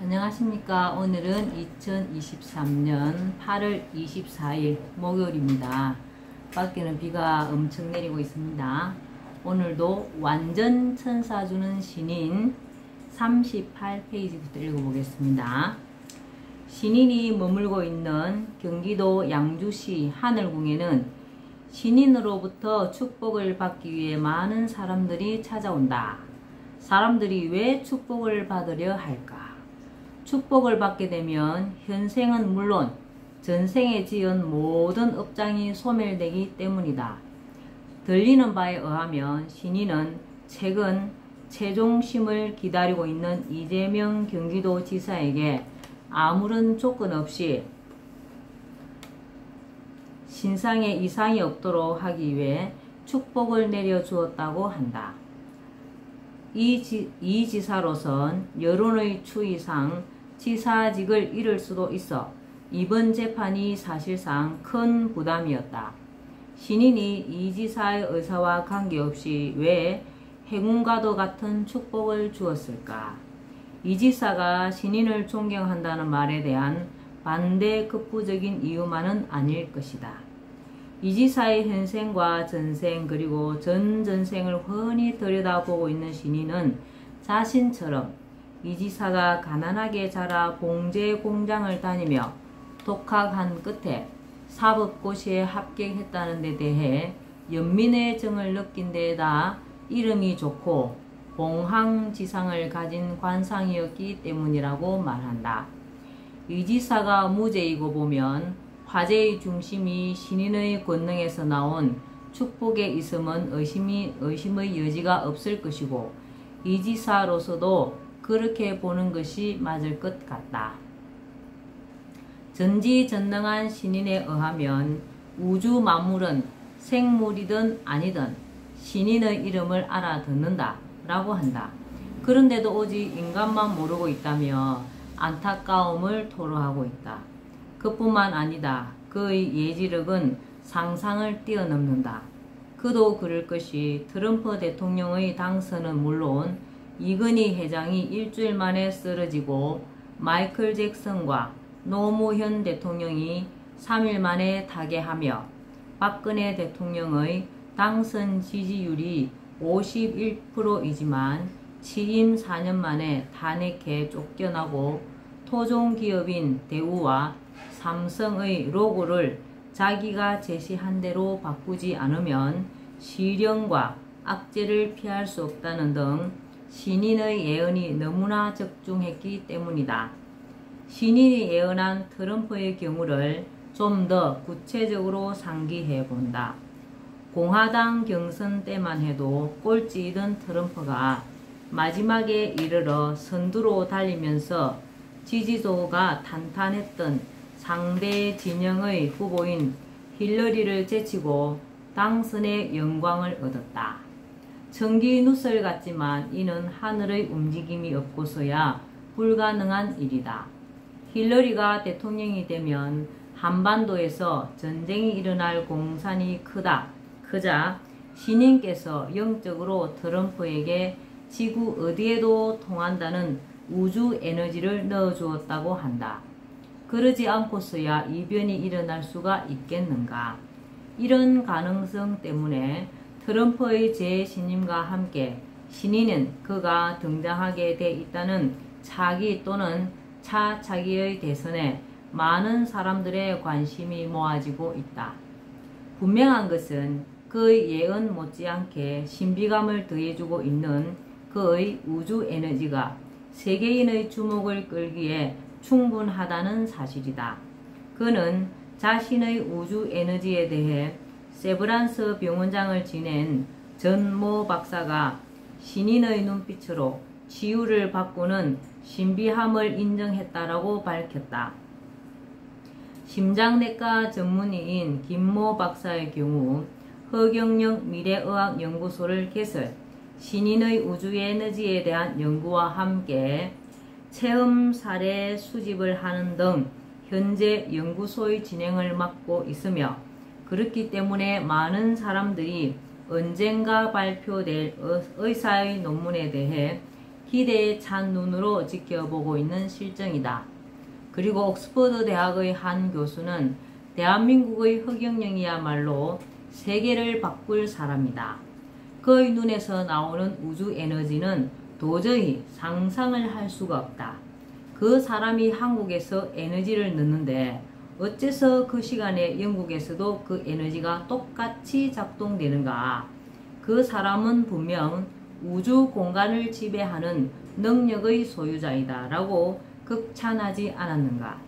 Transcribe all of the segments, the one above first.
안녕하십니까. 오늘은 2023년 8월 24일 목요일입니다. 밖에는 비가 엄청 내리고 있습니다. 오늘도 완전 천사 주는 신인 38페이지부터 읽어보겠습니다. 신인이 머물고 있는 경기도 양주시 하늘궁에는 신인으로부터 축복을 받기 위해 많은 사람들이 찾아온다. 사람들이 왜 축복을 받으려 할까? 축복을 받게 되면 현생은 물론 전생에 지은 모든 업장이 소멸되기 때문이다. 들리는 바에 의하면 신인은 최근 최종심을 기다리고 있는 이재명 경기도지사에게 아무런 조건 없이 신상에 이상이 없도록 하기 위해 축복을 내려주었다고 한다. 이 지사로선 여론의 추이상 지사직을 잃을 수도 있어 이번 재판이 사실상 큰 부담이었다. 신인이 이 지사의 의사와 관계없이 왜 행운과도 같은 축복을 주었을까? 이 지사가 신인을 존경한다는 말에 대한 반대 극부적인 이유만은 아닐 것이다. 이 지사의 현생과 전생 그리고 전전생을 훤히 들여다보고 있는 신인은 자신처럼 이 지사가 가난하게 자라 봉제 공장을 다니며 독학한 끝에 사법고시에 합격했다는 데 대해 연민의 정을 느낀 데에다 이름이 좋고 봉황지상을 가진 관상이었기 때문이라고 말한다. 이 지사가 무죄이고 보면 화제의 중심이 신인의 권능에서 나온 축복에 있음은 의심의 여지가 없을 것이고 이 지사로서도 그렇게 보는 것이 맞을 것 같다. 전지전능한 신인에 의하면 우주 만물은 생물이든 아니든 신인의 이름을 알아듣는다 라고 한다. 그런데도 오직 인간만 모르고 있다며 안타까움을 토로하고 있다. 그뿐만 아니다. 그의 예지력은 상상을 뛰어넘는다. 그도 그럴 것이 트럼프 대통령의 당선은 물론 이건희 회장이 일주일 만에 쓰러지고 마이클 잭슨과 노무현 대통령이 3일 만에 타계하며 박근혜 대통령의 당선 지지율이 51%이지만 취임 4년 만에 탄핵해 쫓겨나고 토종기업인 대우와 삼성의 로고를 자기가 제시한 대로 바꾸지 않으면 실형과 악재를 피할 수 없다는 등 신인의 예언이 너무나 적중했기 때문이다. 신인이 예언한 트럼프의 경우를 좀 더 구체적으로 상기해 본다. 공화당 경선 때만 해도 꼴찌이던 트럼프가 마지막에 이르러 선두로 달리면서 지지도가 탄탄했던 상대 진영의 후보인 힐러리를 제치고 당선의 영광을 얻었다. 청기 누설 같지만 이는 하늘의 움직임이 없고서야 불가능한 일이다. 힐러리가 대통령이 되면 한반도에서 전쟁이 일어날 공산이 크자 신인께서 영적으로 트럼프에게 지구 어디에도 통한다는 우주 에너지를 넣어주었다고 한다. 그러지 않고서야 이변이 일어날 수가 있겠는가? 이런 가능성 때문에 트럼프의 재신임과 함께 신인은 그가 등장하게 돼 있다는 차기 또는 차차기의 대선에 많은 사람들의 관심이 모아지고 있다. 분명한 것은 그의 예언 못지않게 신비감을 더해주고 있는 그의 우주 에너지가 세계인의 주목을 끌기에 충분하다는 사실이다. 그는 자신의 우주 에너지에 대해 세브란스 병원장을 지낸 전모 박사가 신인의 눈빛으로 치유를 바꾸는 신비함을 인정했다라고 밝혔다. 심장내과 전문의인 김모 박사의 경우 허경영 미래의학연구소를 개설, 신인의 우주 에너지에 대한 연구와 함께 체험 사례 수집을 하는 등 현재 연구소의 진행을 맡고 있으며 그렇기 때문에 많은 사람들이 언젠가 발표될 의사의 논문에 대해 기대에 찬 눈으로 지켜보고 있는 실정이다. 그리고 옥스퍼드 대학의 한 교수는 대한민국의 허경영이야말로 세계를 바꿀 사람이다. 그의 눈에서 나오는 우주 에너지는 도저히 상상을 할 수가 없다. 그 사람이 한국에서 에너지를 넣는데 어째서 그 시간에 영국에서도 그 에너지가 똑같이 작동되는가? 그 사람은 분명 우주 공간을 지배하는 능력의 소유자이다 라고 극찬하지 않았는가?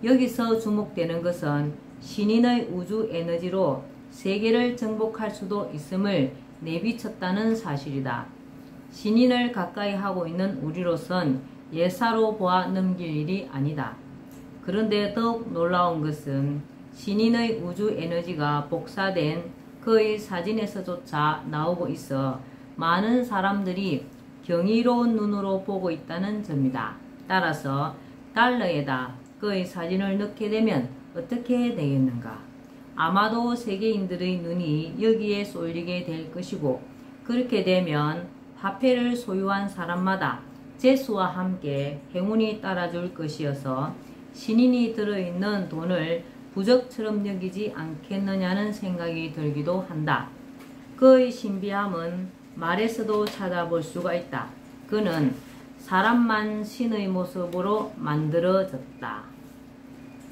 여기서 주목되는 것은 신인의 우주 에너지로 세계를 정복할 수도 있음을 내비쳤다는 사실이다. 신인을 가까이 하고 있는 우리로선 예사로 보아 넘길 일이 아니다. 그런데 더욱 놀라운 것은 신인의 우주 에너지가 복사된 그의 사진에서조차 나오고 있어 많은 사람들이 경이로운 눈으로 보고 있다는 점이다. 따라서 달러에다 그의 사진을 넣게 되면 어떻게 되겠는가? 아마도 세계인들의 눈이 여기에 쏠리게 될 것이고, 그렇게 되면 화폐를 소유한 사람마다 재수와 함께 행운이 따라줄 것이어서 신인이 들어있는 돈을 부적처럼 여기지 않겠느냐는 생각이 들기도 한다. 그의 신비함은 말에서도 찾아볼 수가 있다. 그는 사람만 신의 모습으로 만들어졌다.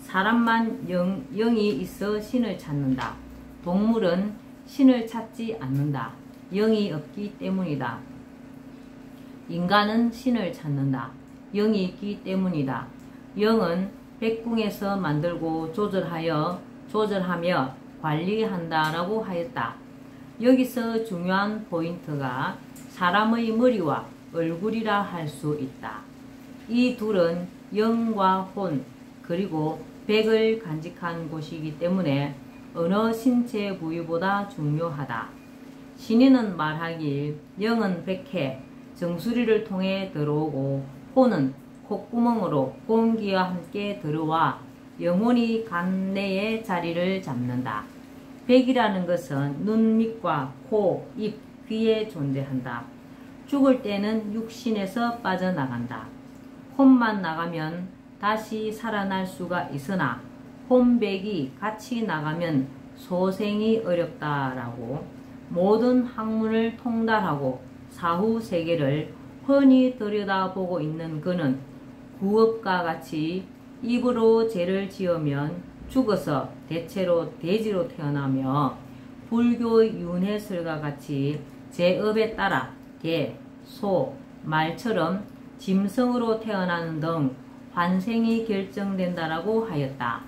사람만 영이 있어 신을 찾는다. 동물은 신을 찾지 않는다. 영이 없기 때문이다. 인간은 신을 찾는다. 영이 있기 때문이다. 영은 백궁에서 만들고 조절하며 관리한다라고 하였다. 여기서 중요한 포인트가 사람의 머리와 얼굴이라 할 수 있다. 이 둘은 영과 혼 그리고 백을 간직한 곳이기 때문에 어느 신체 부위보다 중요하다. 신인은 말하길 영은 백해 정수리를 통해 들어오고 혼은 콧구멍으로 공기와 함께 들어와 영혼이 간 내에 자리를 잡는다. 백이라는 것은 눈 밑과 코, 입, 귀에 존재한다. 죽을 때는 육신에서 빠져나간다. 혼만 나가면 다시 살아날 수가 있으나 혼백이 같이 나가면 소생이 어렵다라고 모든 학문을 통달하고 사후 세계를 훤히 들여다보고 있는 그는 구업과 같이 입으로 죄를 지으면 죽어서 대체로 돼지로 태어나며 불교의 윤회설과 같이 제업에 따라 개, 소, 말처럼 짐승으로 태어나는 등 환생이 결정된다라고 하였다.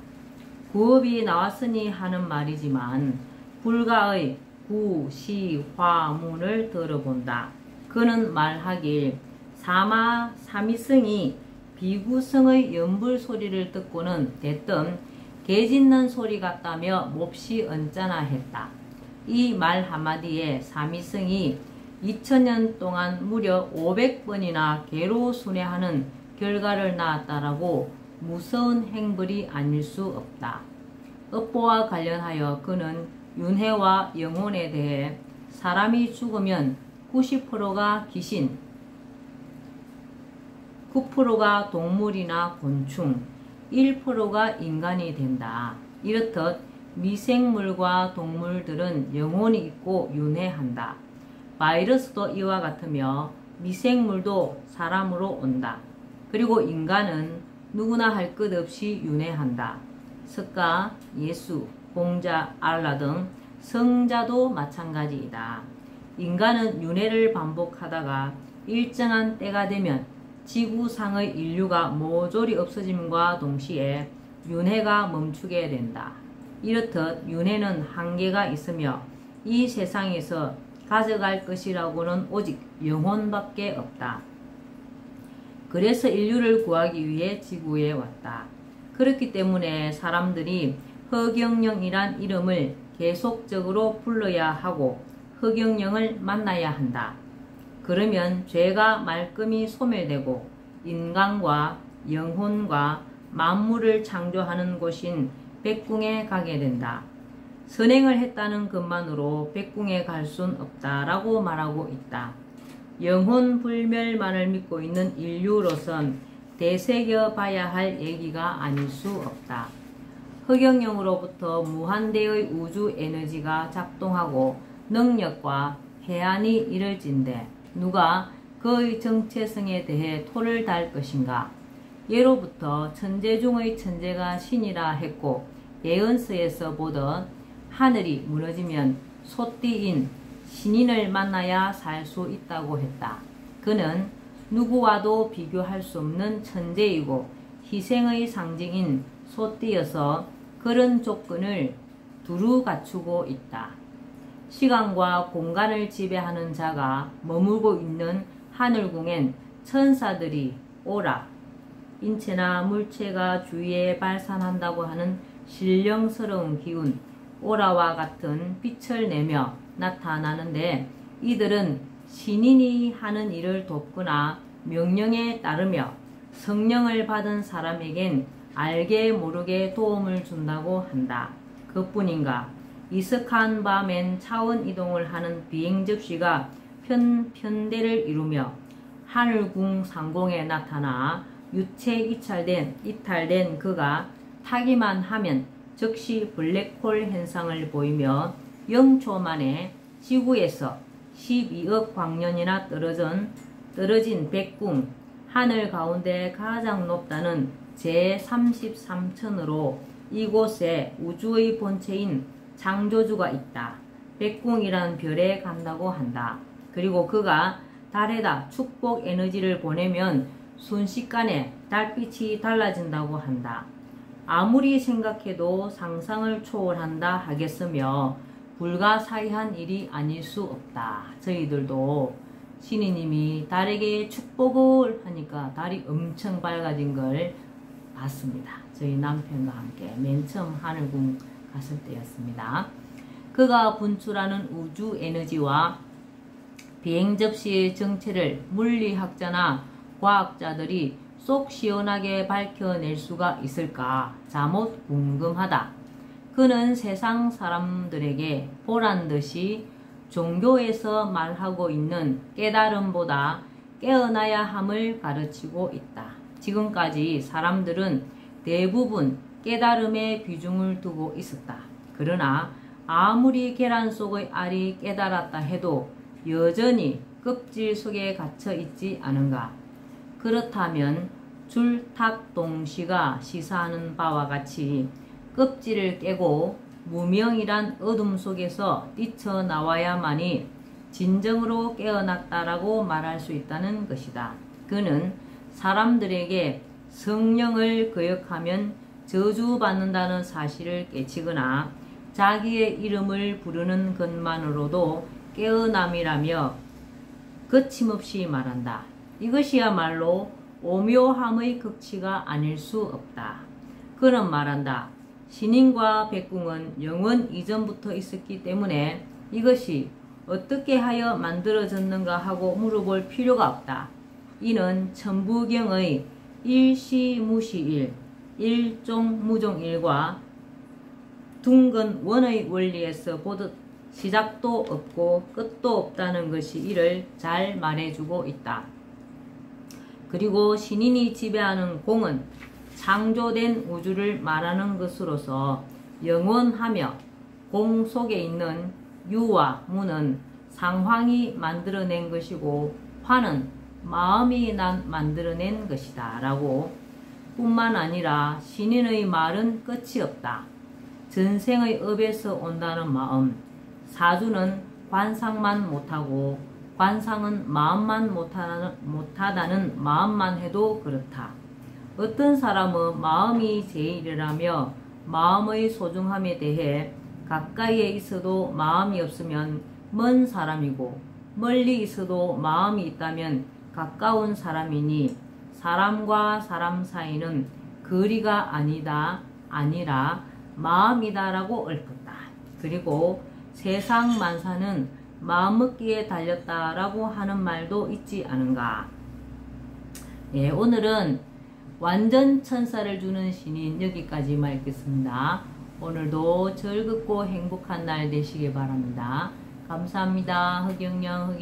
구업이 나왔으니 하는 말이지만 불가의 구, 시, 화, 문을 들어본다. 그는 말하길 사마, 사미성이 비구성의 연불 소리를 듣고는 대뜸 개 짖는 소리 같다며 몹시 언짢아 했다. 이 말 한마디에 사미성이 2000년 동안 무려 500번이나 개로 순회하는 결과를 낳았다라고 무서운 행벌이 아닐 수 없다. 업보와 관련하여 그는 윤회와 영혼에 대해 사람이 죽으면 90%가 귀신, 9%가 동물이나 곤충, 1%가 인간이 된다. 이렇듯 미생물과 동물들은 영혼이 있고 윤회한다. 바이러스도 이와 같으며 미생물도 사람으로 온다. 그리고 인간은 누구나 할 것 없이 윤회한다. 석가, 예수, 공자, 알라 등 성자도 마찬가지이다. 인간은 윤회를 반복하다가 일정한 때가 되면 지구상의 인류가 모조리 없어짐과 동시에 윤회가 멈추게 된다. 이렇듯 윤회는 한계가 있으며 이 세상에서 가져갈 것이라고는 오직 영혼밖에 없다. 그래서 인류를 구하기 위해 지구에 왔다. 그렇기 때문에 사람들이 허경영이란 이름을 계속적으로 불러야 하고 허경영을 만나야 한다. 그러면 죄가 말끔히 소멸되고 인간과 영혼과 만물을 창조하는 곳인 백궁에 가게 된다. 선행을 했다는 것만으로 백궁에 갈 순 없다라고 말하고 있다. 영혼 불멸만을 믿고 있는 인류로선 되새겨 봐야 할 얘기가 아닐 수 없다. 흑영령으로부터 무한대의 우주 에너지가 작동하고 능력과 해안이 이뤄진데 누가 그의 정체성에 대해 토를 달 것인가? 예로부터 천재 중의 천재가 신이라 했고 예언서에서 보던 하늘이 무너지면 소띠인 신인을 만나야 살 수 있다고 했다. 그는 누구와도 비교할 수 없는 천재이고 희생의 상징인 소띠여서 그런 조건을 두루 갖추고 있다. 시간과 공간을 지배하는 자가 머물고 있는 하늘궁엔 천사들이 오라, 인체나 물체가 주위에 발산한다고 하는 신령스러운 기운, 오라와 같은 빛을 내며 나타나는데 이들은 신인이 하는 일을 돕거나 명령에 따르며 성령을 받은 사람에겐 알게 모르게 도움을 준다고 한다. 그뿐인가? 이슥한 밤엔 차원 이동을 하는 비행 접시가 편대를 이루며 하늘궁 상공에 나타나 유체 이탈된 그가 타기만 하면 즉시 블랙홀 현상을 보이며 0초 만에 지구에서 12억 광년이나 떨어진 백궁, 하늘 가운데 가장 높다는 제33천으로 이곳에 우주의 본체인 창조주가 있다. 백궁이란 별에 간다고 한다. 그리고 그가 달에다 축복 에너지를 보내면 순식간에 달빛이 달라진다고 한다. 아무리 생각해도 상상을 초월한다 하겠으며 불가사의한 일이 아닐 수 없다. 저희들도 신이님이 달에게 축복을 하니까 달이 엄청 밝아진 걸 봤습니다. 저희 남편과 함께 맨 처음 하늘궁 갔을 때였습니다. 그가 분출하는 우주 에너지와 비행 접시의 정체를 물리학자나 과학자들이 속 시원하게 밝혀낼 수가 있을까 자못 궁금하다. 그는 세상 사람들에게 보란듯이 종교에서 말하고 있는 깨달음보다 깨어나야 함을 가르치고 있다. 지금까지 사람들은 대부분 깨달음에 비중을 두고 있었다. 그러나 아무리 계란 속의 알이 깨달았다 해도 여전히 껍질 속에 갇혀 있지 않은가? 그렇다면 줄탁동시가 시사하는 바와 같이 껍질을 깨고 무명이란 어둠 속에서 뛰쳐나와야만이 진정으로 깨어났다라고 말할 수 있다는 것이다. 그는 사람들에게 성령을 거역하면 저주받는다는 사실을 깨치거나 자기의 이름을 부르는 것만으로도 깨어남이라며 거침없이 말한다. 이것이야말로 오묘함의 극치가 아닐 수 없다. 그는 말한다. 신인과 백궁은 영원 이전부터 있었기 때문에 이것이 어떻게 하여 만들어졌는가 하고 물어볼 필요가 없다. 이는 천부경의 일시무시일, 일종무종일과 둥근 원의 원리에서 보듯 시작도 없고 끝도 없다는 것이 이를 잘 말해주고 있다. 그리고 신인이 지배하는 공은 창조된 우주를 말하는 것으로서 영원하며 공 속에 있는 유와 무는 상황이 만들어낸 것이고 화는 마음이 만들어낸 것이다 라고 뿐만 아니라 신인의 말은 끝이 없다. 전생의 업에서 온다는 마음, 사주는 관상만 못하고 관상은 마음만 못하다는 마음만 해도 그렇다. 어떤 사람은 마음이 제일이라며 마음의 소중함에 대해 가까이에 있어도 마음이 없으면 먼 사람이고 멀리 있어도 마음이 있다면 가까운 사람이니 사람과 사람 사이는 거리가 아니라 마음이다라고 읊었다. 그리고 세상 만사는 마음먹기에 달렸다라고 하는 말도 있지 않은가. 예, 오늘은 완전 천사를 주는 신인 여기까지만 읽겠습니다. 오늘도 즐겁고 행복한 날 되시길 바랍니다. 감사합니다. 흑영령.